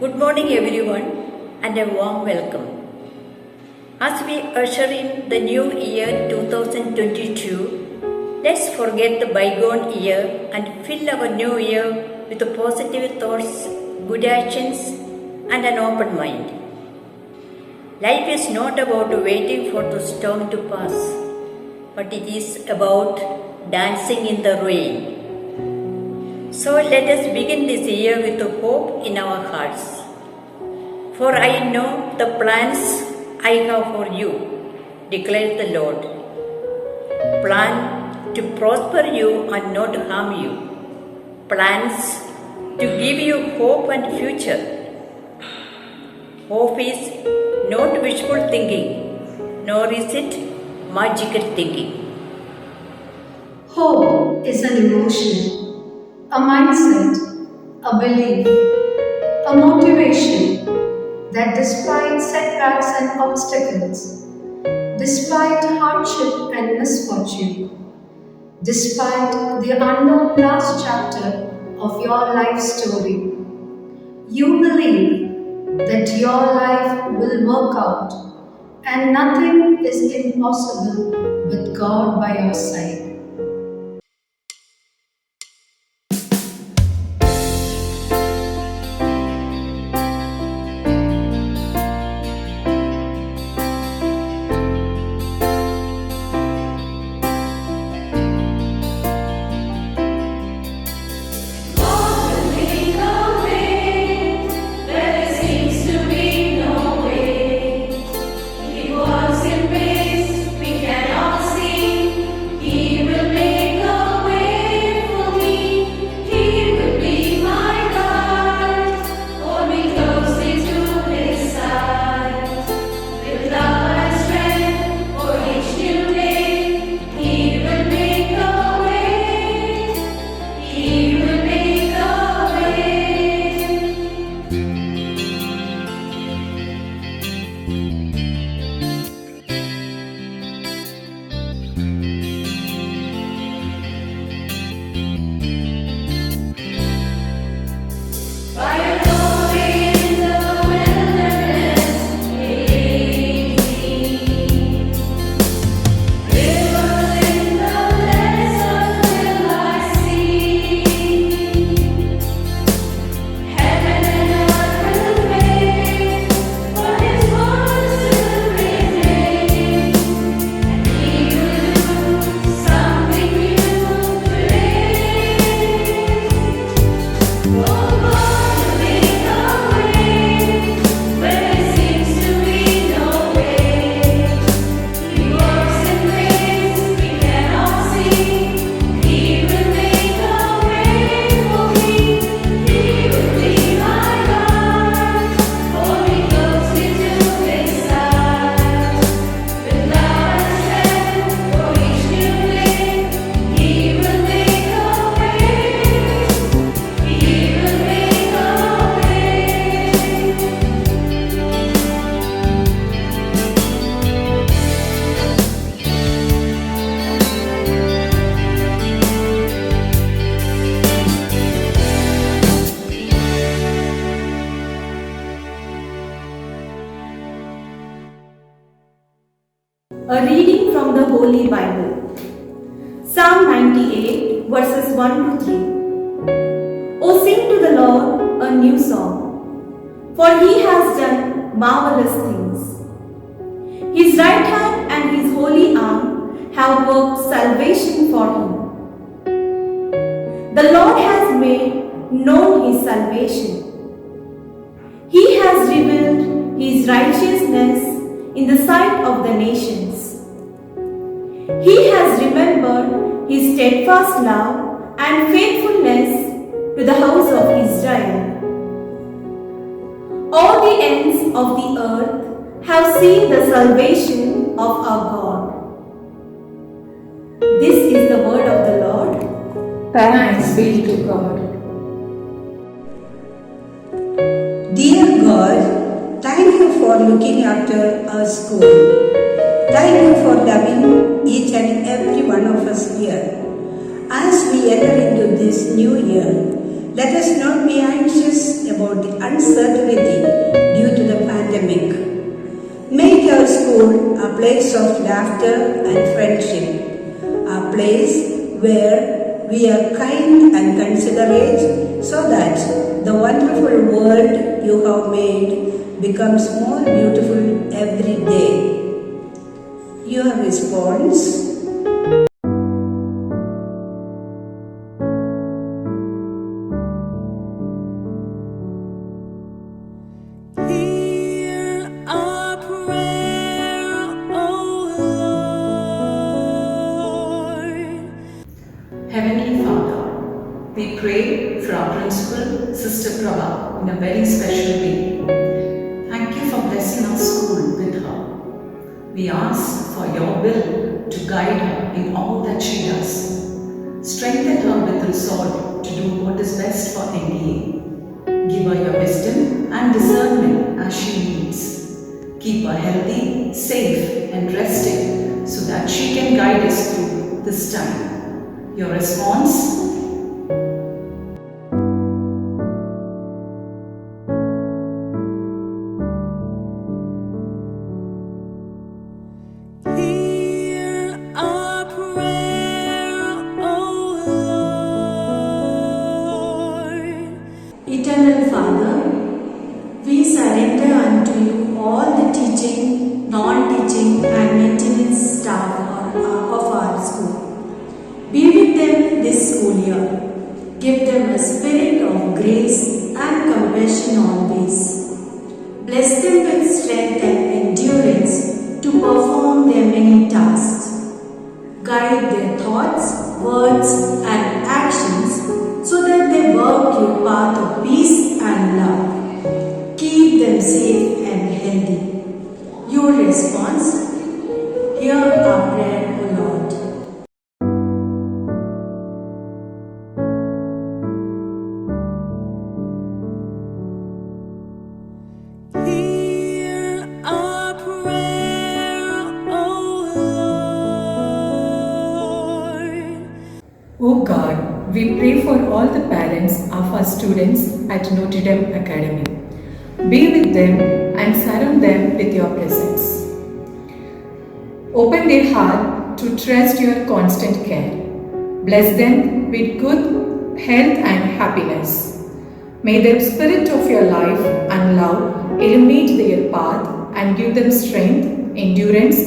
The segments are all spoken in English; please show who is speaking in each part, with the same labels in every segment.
Speaker 1: Good morning, everyone, and a warm welcome. As we usher in the new year 2022, let's forget the bygone year and fill our new year with positive thoughts, good actions, and an open mind. Life is not about waiting for the storm to pass, but it is about dancing in the rain. So let us begin this year with hope in our hearts. For I know the plans I have for you, declares the Lord. Plan to prosper you and not harm you. Plans to give you hope and future. Hope is not wishful thinking, nor is it magical thinking.
Speaker 2: Hope is an emotion, a mindset, a belief, a motivation that despite setbacks and obstacles, despite hardship and misfortune, despite the unknown last chapter of your life story, you believe that your life will work out and nothing is impossible with God by your side.
Speaker 3: A reading from the Holy Bible. Psalm 98 verses 1 to 3. O sing to the Lord a new song, for he has done marvelous things. His right hand and his holy arm have worked salvation for him. The Lord has made known his salvation. He has revealed his righteousness in the sight of the nations. He has remembered his steadfast love and faithfulness to the house of Israel. All the ends of the earth have seen the salvation of our God. This is the word of the Lord.
Speaker 4: Thanks be to God.
Speaker 5: Dear God, thank you for looking after our school. Thank you for loving each and every one of us here. As we enter into this new year, let us not be anxious about the uncertainty due to the pandemic. Make our school a place of laughter and friendship, a place where we are kind and considerate so that the wonderful world you have made becomes more beautiful every day. Your response?
Speaker 6: Hear our prayer, O Lord.
Speaker 7: Heavenly Father, we pray for our principal, Sister Prabha, in a very special way. Thank you for blessing our school with her. We ask for your will to guide her in all that she does. Strengthen her with resolve to do what is best for NDA. Give her your wisdom and discernment as she needs. Keep her healthy, safe and rested so that she can guide us through this time. Your response?
Speaker 6: Hear our prayer, O Lord.
Speaker 8: Eternal Father, we surrender unto you all the teaching, non-teaching and maintenance staff of our school. Be with them this school year. Give them a spirit of grace and compassion always. Bless them with strength and endurance to perform their many tasks. Guide their thoughts, words and actions so that they walk your path of peace and love. Keep them safe and healthy. Your response? Hear our prayer, O Lord.
Speaker 6: Hear our prayer, O Lord.
Speaker 4: O God, we pray for all the parents of our students at Notre Academy. Be with them and surround them with your presence. Open their heart to trust your constant care. Bless them with good health and happiness. May the spirit of your life and love illuminate their path and give them strength, endurance,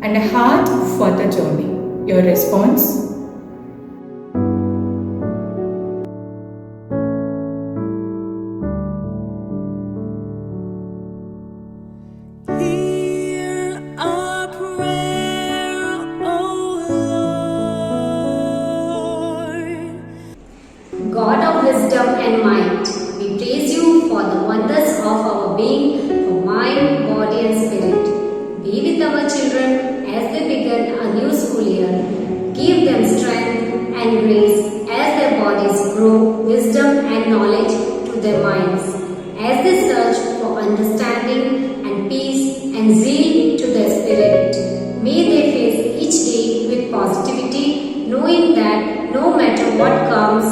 Speaker 4: and a heart for the journey. Your response?
Speaker 6: Hear our prayer, O Lord.
Speaker 9: God of wisdom and might, we praise you for the wonders of our being, for mind, body and spirit. Be with our children as they begin a new school year. Give them strength and grace as their bodies grow wisdom and knowledge to their minds. As they search for understanding and peace and zeal to their spirit, may they face each day with positivity, knowing that no matter what comes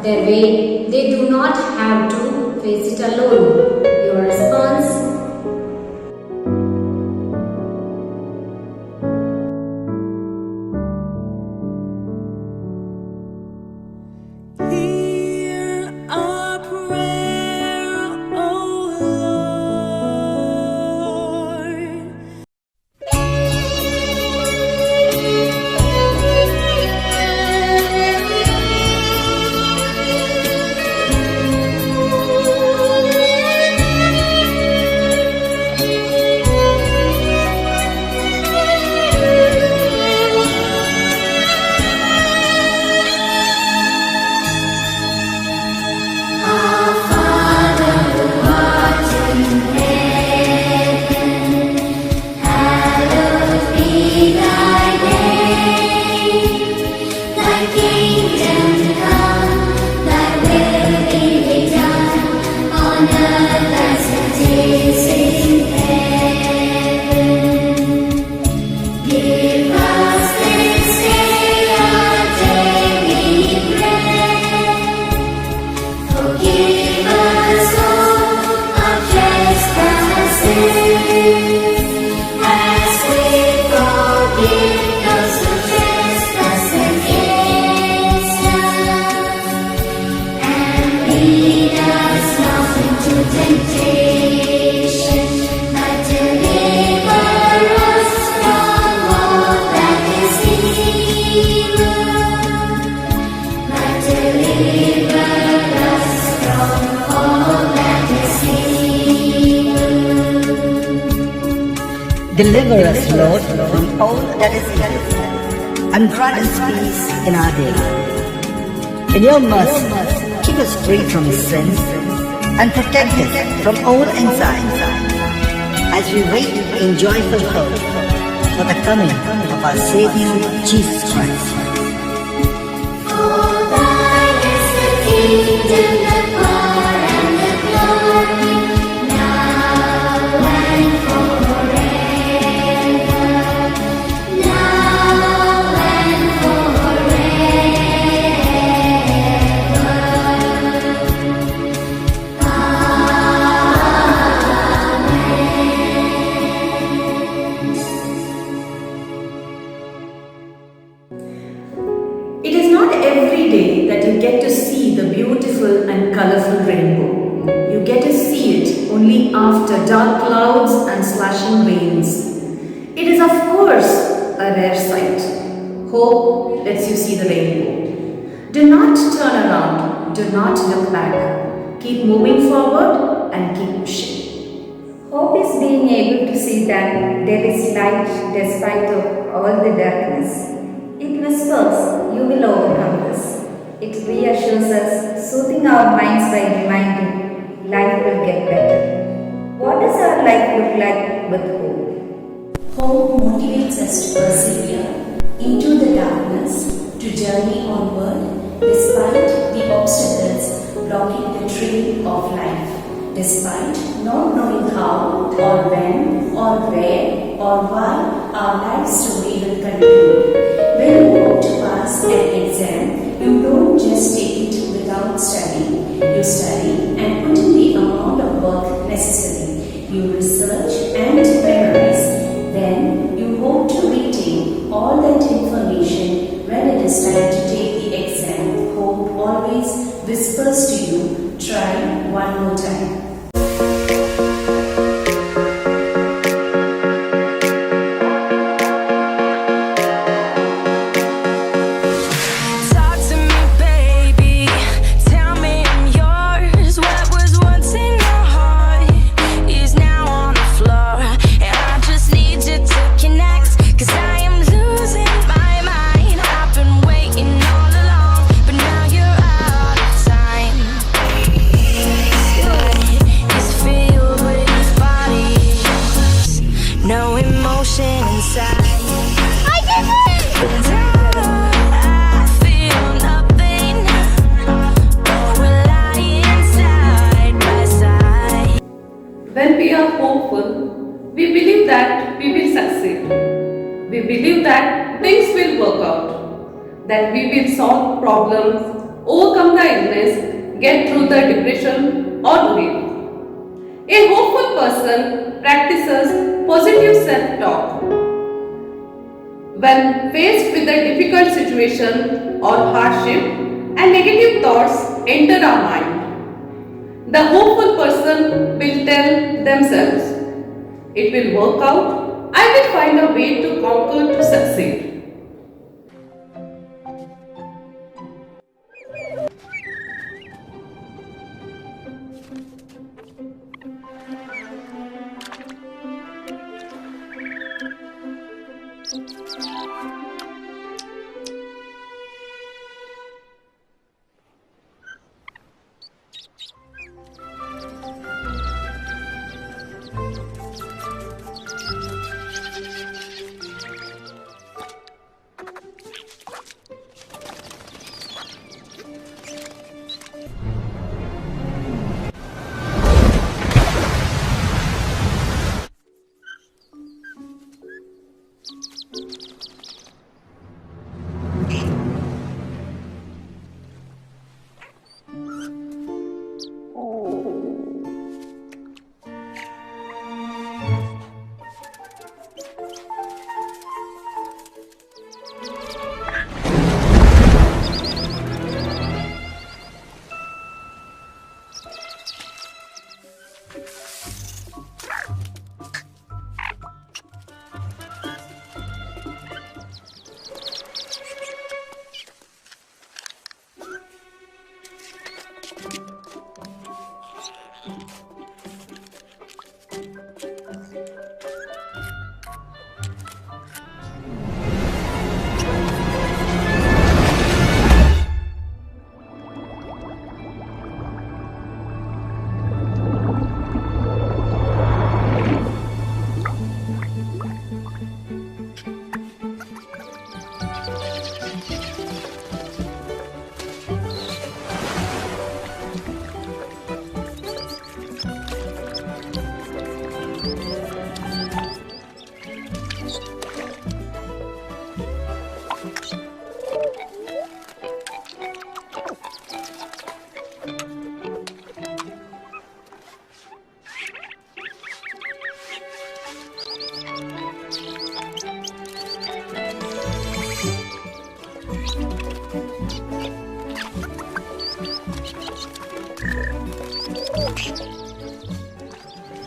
Speaker 9: their way, they do not have to face it alone. Your response?
Speaker 6: Hear our prayer, O Lord.
Speaker 9: temptation, but deliver us from all that is evil. But deliver us from all that is evil.
Speaker 10: Deliver us, Lord, from all that is evil, and grant us peace in our day. In your mercy, keep us free from sin and protect us from all anxiety as we wait in joyful hope for the coming of our Savior, Jesus Christ.
Speaker 9: For thine is the kingdom, the power, and the glory, now and forever. Now and forever.
Speaker 3: It is not every day that you get to see the beautiful and colorful rainbow. You get to see it only after dark clouds and slashing rains. It is, of course, a rare sight. Hope lets you see the rainbow. Do not turn around. Do not look back. Keep moving forward and keep pushing.
Speaker 1: Hope is being able to see that there is light despite of all the darkness. It whispers, you will overcome this. It reassures us, soothing our minds by reminding life will get better. What does our life look like with hope?
Speaker 11: Hope motivates us to persevere into the darkness, to journey onward despite the obstacles blocking the trail of life, despite not knowing how or when or where or why our life story will conclude. When you hope to pass an exam, you don't just take it without studying. You study and put in the amount of work necessary. You research and memorize. Then you hope to retain all that information when it is time to take the exam. Hope always whispers to you, try one more time.
Speaker 6: Talk to me, baby. Tell me I'm yours. What was once in your heart is now on the floor. And I just need you to connect, 'cause I am losing my mind. I've been waiting all along, but now you're out of time. It's filled with bodies, no emotion inside. And I feel nothing, but we're lying side by side.
Speaker 12: When we are hopeful, we believe that we will succeed. We believe that things will work out, that we will solve problems, overcome the illness, get through the depression or grief. A hopeful person practices positive self-talk. When faced with a difficult situation or hardship and negative thoughts enter our mind, the hopeful person will tell themselves, it will work out, I will find a way to conquer to succeed.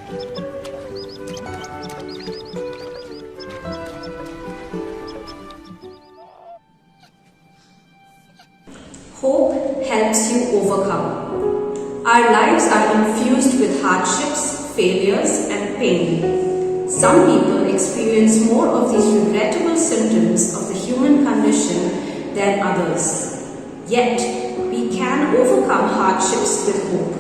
Speaker 13: Hope helps you overcome. Our lives are infused with hardships, failures, and pain. Some people experience more of these regrettable symptoms of the human condition than others. Yet, we can overcome hardships with hope.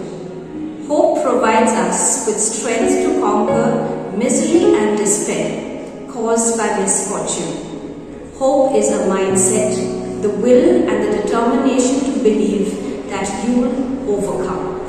Speaker 13: Hope provides us with strength to conquer misery and despair caused by misfortune. Hope is a mindset, the will and the determination to believe that you will overcome.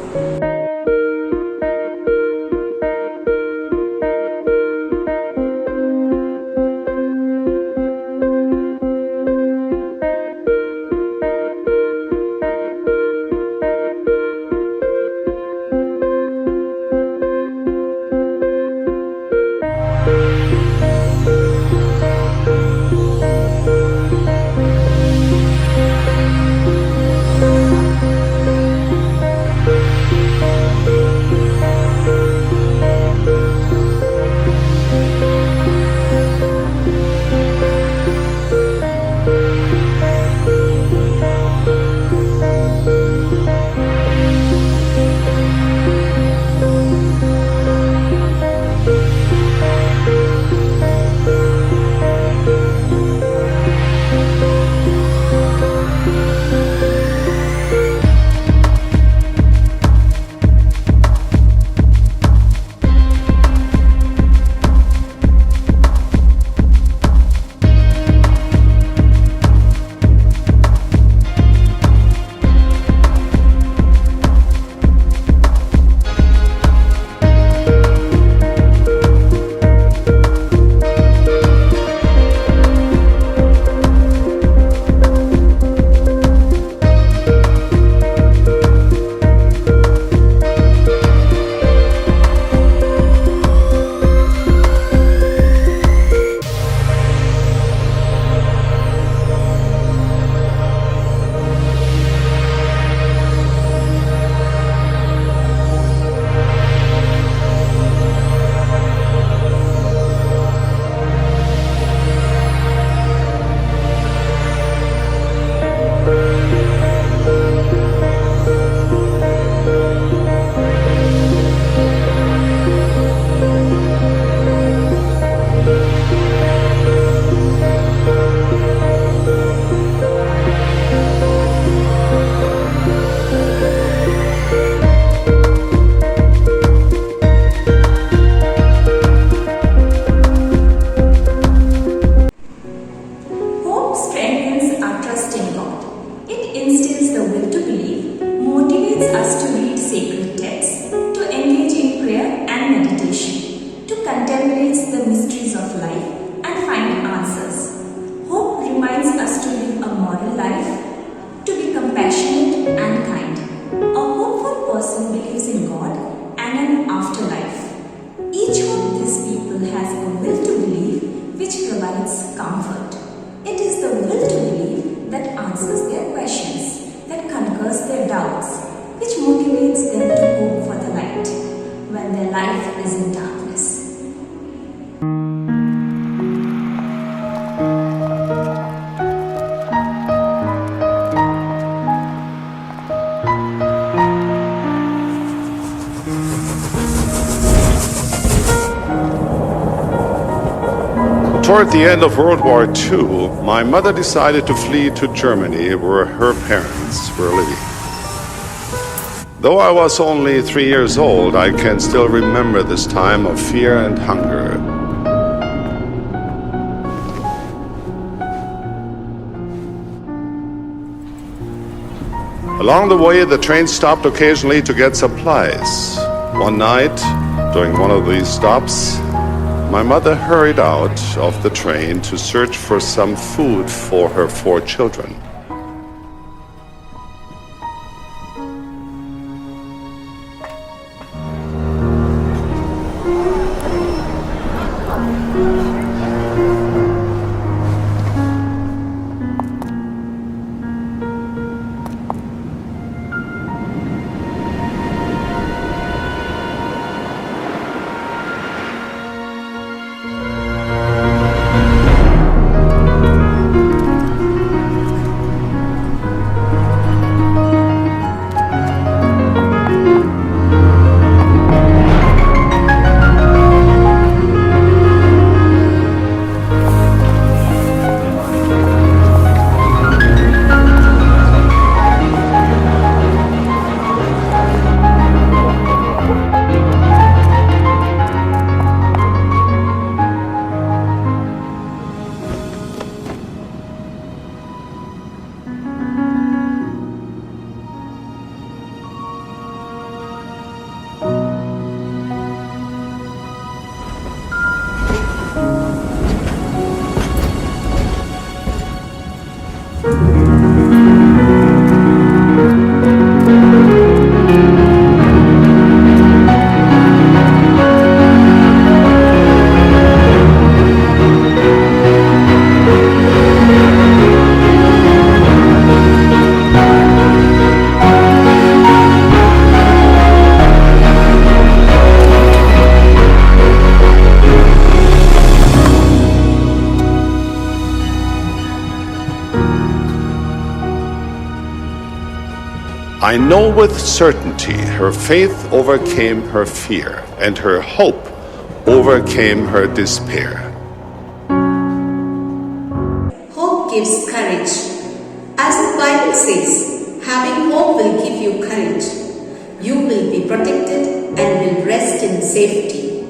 Speaker 14: Toward the end of World War II, my mother decided to flee to Germany, where her parents were living. Though I was only 3 years old, I can still remember this time of fear and hunger. Along the way, the train stopped occasionally to get supplies. One night, during one of these stops, my mother hurried out of the train to search for some food for her 4 children. I know with certainty her faith overcame her fear, and her hope overcame her despair.
Speaker 13: Hope gives courage. As the Bible says, having hope will give you courage. You will be protected and will rest in safety.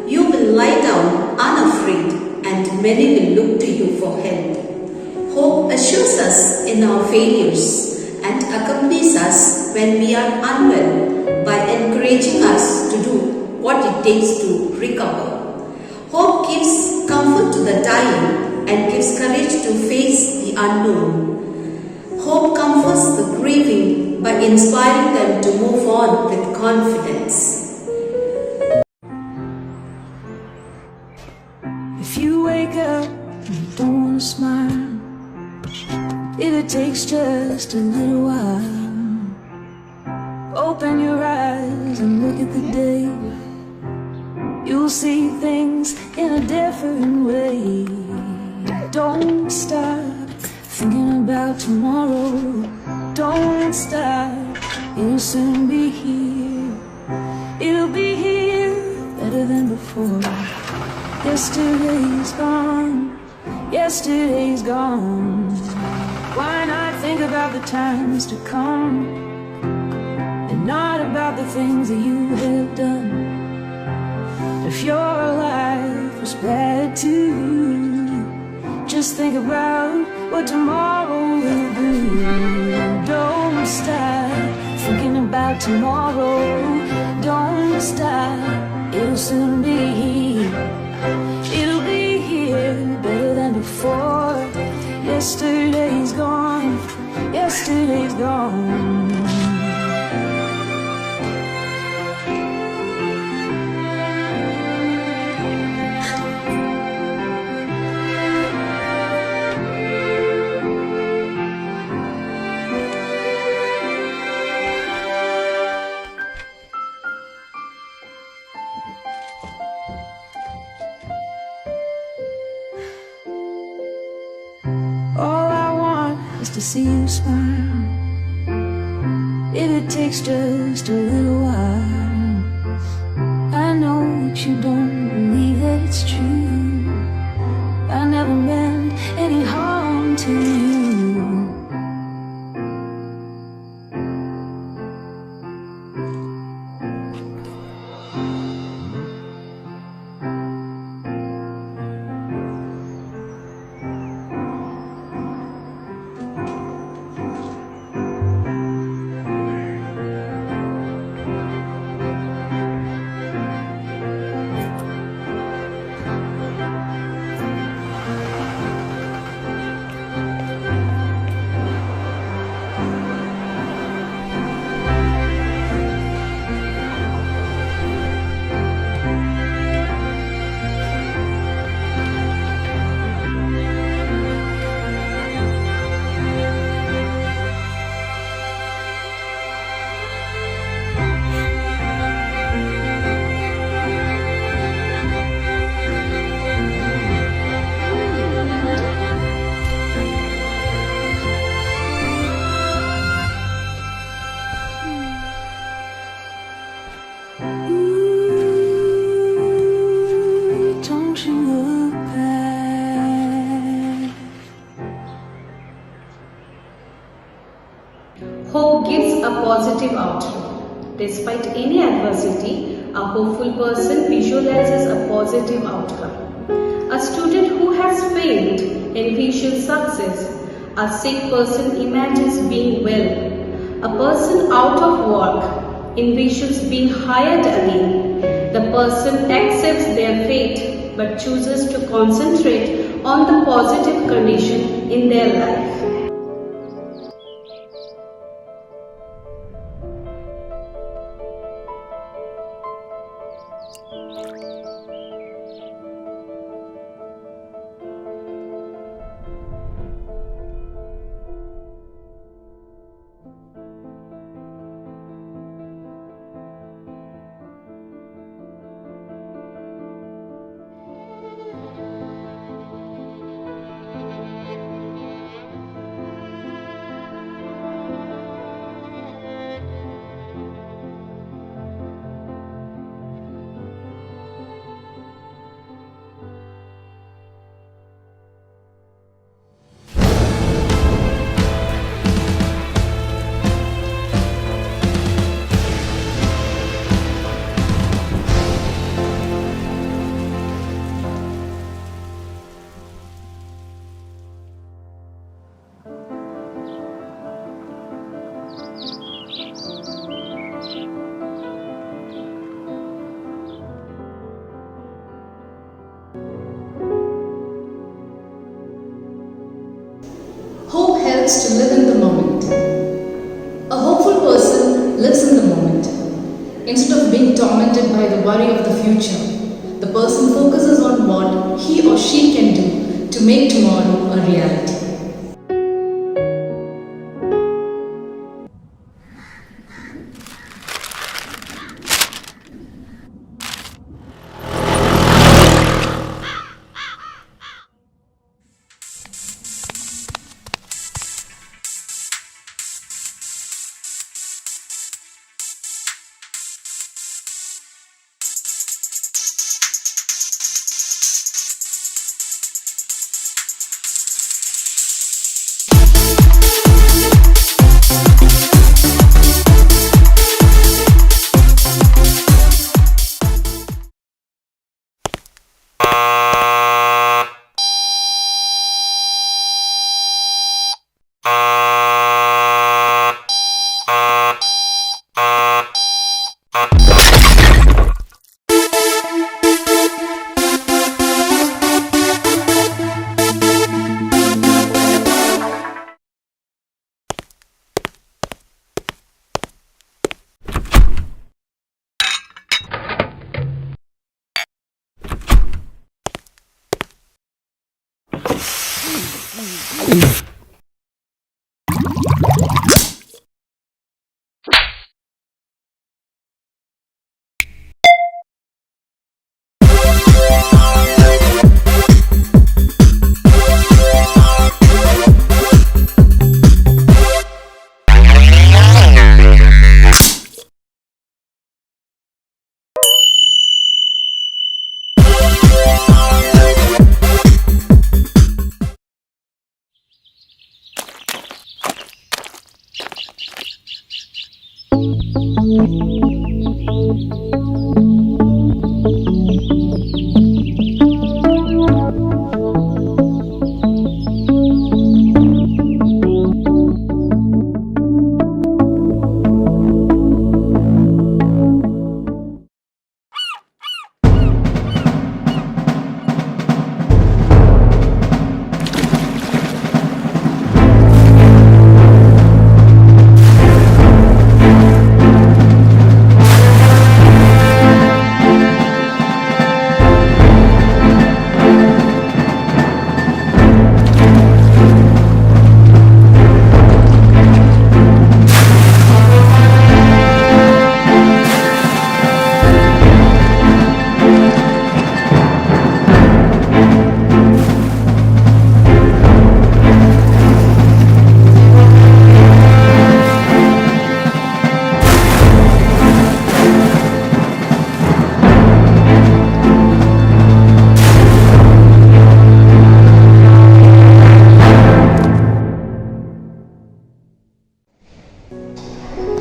Speaker 13: You will lie down unafraid, and many will look to you for help. Hope assures us in our failures and accompanies us when we are unwell by encouraging us to do what it takes to recover. Hope gives comfort to the dying and gives courage to face the unknown. Hope comforts the grieving by inspiring them to move on with confidence.
Speaker 6: If you wake up and you don't want to smile, if it takes just a little while, open your eyes and look at the day. You'll see things in a different way. Don't stop thinking about tomorrow. Don't stop, it'll soon be here. It'll be here better than before. Yesterday's gone, yesterday's gone. Why not think about the times to come, and not about the things that you have done? If your life was bad to you, just think about what tomorrow will be. Don't stop thinking about tomorrow. Don't stop, it'll soon be here. It'll be here better than before. Yesterday's gone, yesterday's gone. To see you smile, if it takes just a little while. I know that you don't believe that it's true. I never meant any harm to you.
Speaker 15: Hope gives a positive outlook. Despite any adversity, a hopeful person visualizes a positive outcome. A student who has failed envisions success. A sick person imagines being well. A person out of work envisions being hired again. The person accepts their fate but chooses to concentrate on the positive condition in their life.
Speaker 16: Hope helps to live in the moment. A hopeful person lives in the moment. Instead of being tormented by the worry of the future, the person focuses on what he or she can do to make tomorrow a reality.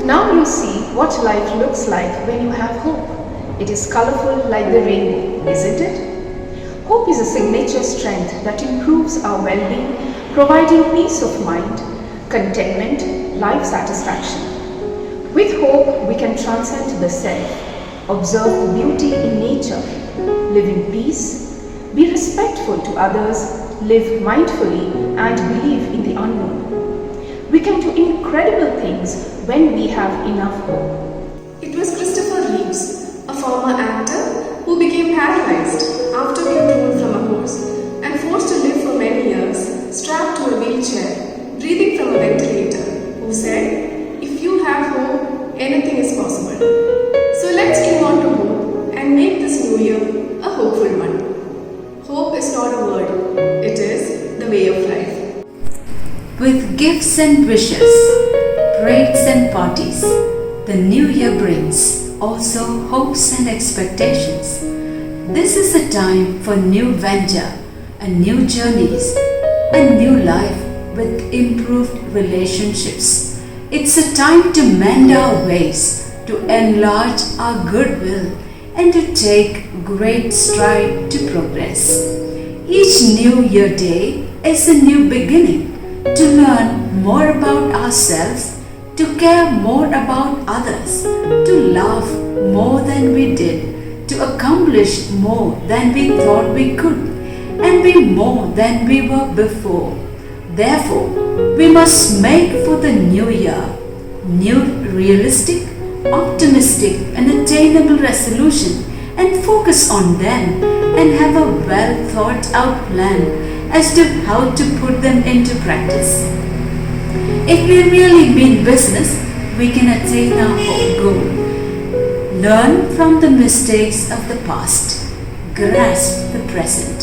Speaker 16: Now you see what life looks like when you have hope. It is colorful like the rainbow, isn't it? Hope is a signature strength that improves our well-being, providing peace of mind, contentment, life satisfaction. With hope, we can transcend the self, observe the beauty in nature, live in peace, be respectful to others, live mindfully, and believe in the unknown. We can do incredible things when we have enough hope.
Speaker 17: It was Christopher Reeves, a former actor who became paralyzed after being thrown from a horse and forced to live for many years, strapped to a wheelchair, breathing from a ventilator, who said, "If you have hope, anything is possible." So let's cling on to hope and make this new year a hopeful one. Hope is not a word, it is the way of life.
Speaker 18: With gifts and wishes, parades and parties, the new year brings also hopes and expectations. This is a time for new venture and new journeys, a new life with improved relationships. It's a time to mend our ways, to enlarge our goodwill, and to take great stride to progress. Each New Year day is a new beginning, to learn more about ourselves, to care more about others, to love more than we did, to accomplish more than we thought we could, and be more than we were before. Therefore, we must make for the new year new realistic, optimistic and attainable resolution and focus on them and have a well thought out plan as to how to put them into practice. If we really mean business, we can attain our goal. Learn from the mistakes of the past, grasp the present,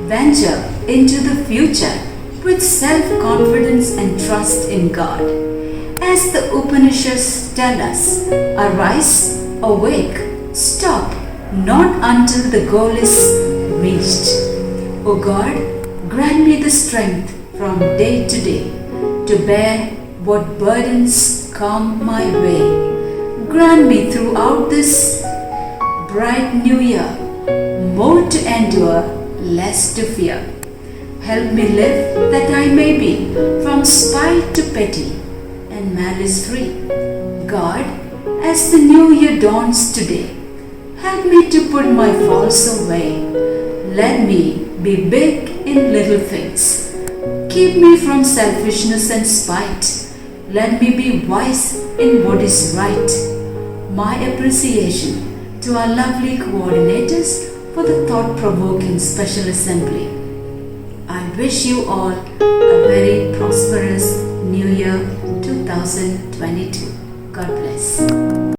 Speaker 18: venture into the future with self-confidence and trust in God. As the Upanishads tell us, arise, awake, stop, not until the goal is reached. O God, grant me the strength from day to day to bear what burdens come my way. Grant me throughout this bright new year more to endure, less to fear. Help me live that I may be from spite to petty and malice free. God, as the new year dawns today, help me to put my faults away. Let me be big in little things. Keep me from selfishness and spite. Let me be wise in what is right. My appreciation to our lovely coordinators for the thought-provoking special assembly. I wish you all a very prosperous New Year 2022. God bless.